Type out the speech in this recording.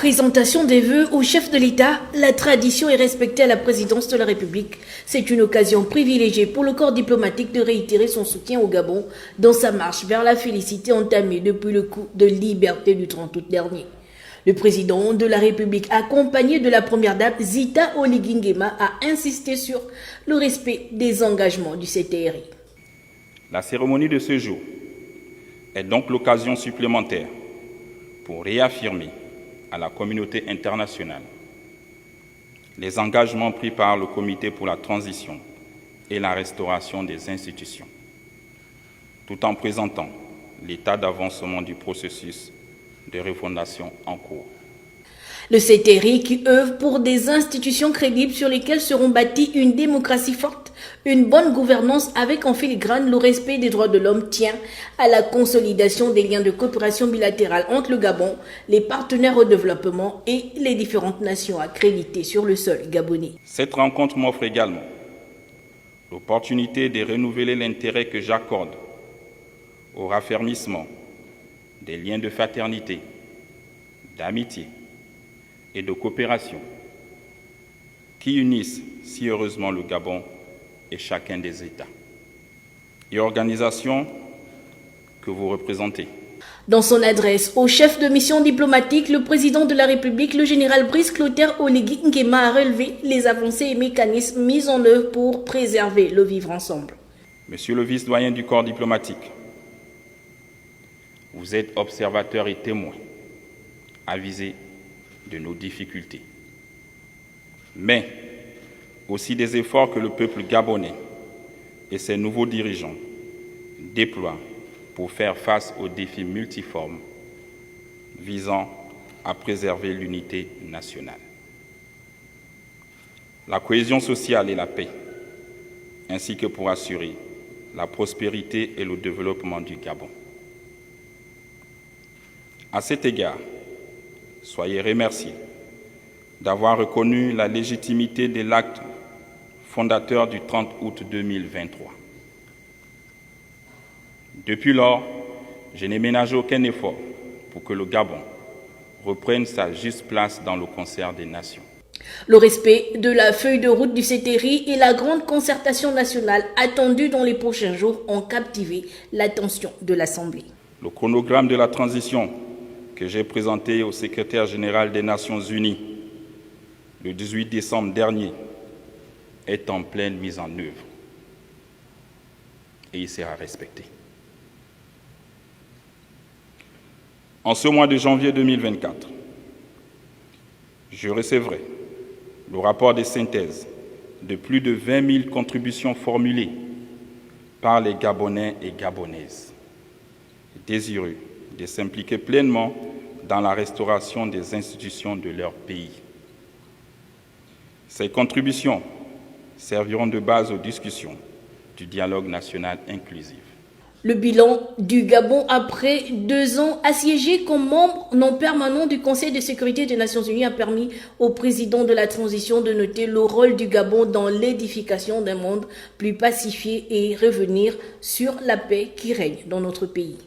Présentation des vœux au chef de l'État, la tradition est respectée à la présidence de la République. C'est une occasion privilégiée pour le corps diplomatique de réitérer son soutien au Gabon dans sa marche vers la félicité entamée depuis le coup de liberté du 30 août dernier. Le président de la République, accompagné de la première dame Zita Oligui Nguema, a insisté sur le respect des engagements du CTRI. La cérémonie de ce jour est donc l'occasion supplémentaire pour réaffirmer à la communauté internationale les engagements pris par le Comité pour la transition et la restauration des institutions, tout en présentant l'état d'avancement du processus de refondation en cours. Le CTRI qui œuvre pour des institutions crédibles sur lesquelles seront bâties une démocratie forte, une bonne gouvernance avec en filigrane le respect des droits de l'homme tient à la consolidation des liens de coopération bilatérale entre le Gabon, les partenaires au développement et les différentes nations accréditées sur le sol gabonais. Cette rencontre m'offre également l'opportunité de renouveler l'intérêt que j'accorde au raffermissement des liens de fraternité, d'amitié et de coopération qui unissent si heureusement le Gabon et chacun des États et organisations que vous représentez. Dans son adresse au chef de mission diplomatique, le président de la République, le général Brice Clotaire Oligui Nguema, a relevé les avancées et mécanismes mis en œuvre pour préserver le vivre ensemble. Monsieur le vice-doyen du corps diplomatique, vous êtes observateur et témoin avisé de nos difficultés, mais aussi des efforts que le peuple gabonais et ses nouveaux dirigeants déploient pour faire face aux défis multiformes visant à préserver l'unité nationale, la cohésion sociale et la paix, ainsi que pour assurer la prospérité et le développement du Gabon. À cet égard, soyez remerciés d'avoir reconnu la légitimité de l'acte fondateur du 30 août 2023. Depuis lors, je n'ai ménagé aucun effort pour que le Gabon reprenne sa juste place dans le concert des nations. Le respect de la feuille de route du CTRI et la grande concertation nationale attendue dans les prochains jours ont captivé l'attention de l'Assemblée. Le chronogramme de la transition que j'ai présenté au secrétaire général des Nations Unies le 18 décembre dernier est en pleine mise en œuvre et il sera respecté. En ce mois de janvier 2024, je recevrai le rapport de synthèse de plus de 20 000 contributions formulées par les Gabonais et Gabonaises, désireux de s'impliquer pleinement dans la restauration des institutions de leur pays. Ces contributions serviront de base aux discussions du dialogue national inclusif. Le bilan du Gabon après 2 ans assiégé comme membre non permanent du Conseil de sécurité des Nations Unies a permis au président de la transition de noter le rôle du Gabon dans l'édification d'un monde plus pacifié et revenir sur la paix qui règne dans notre pays.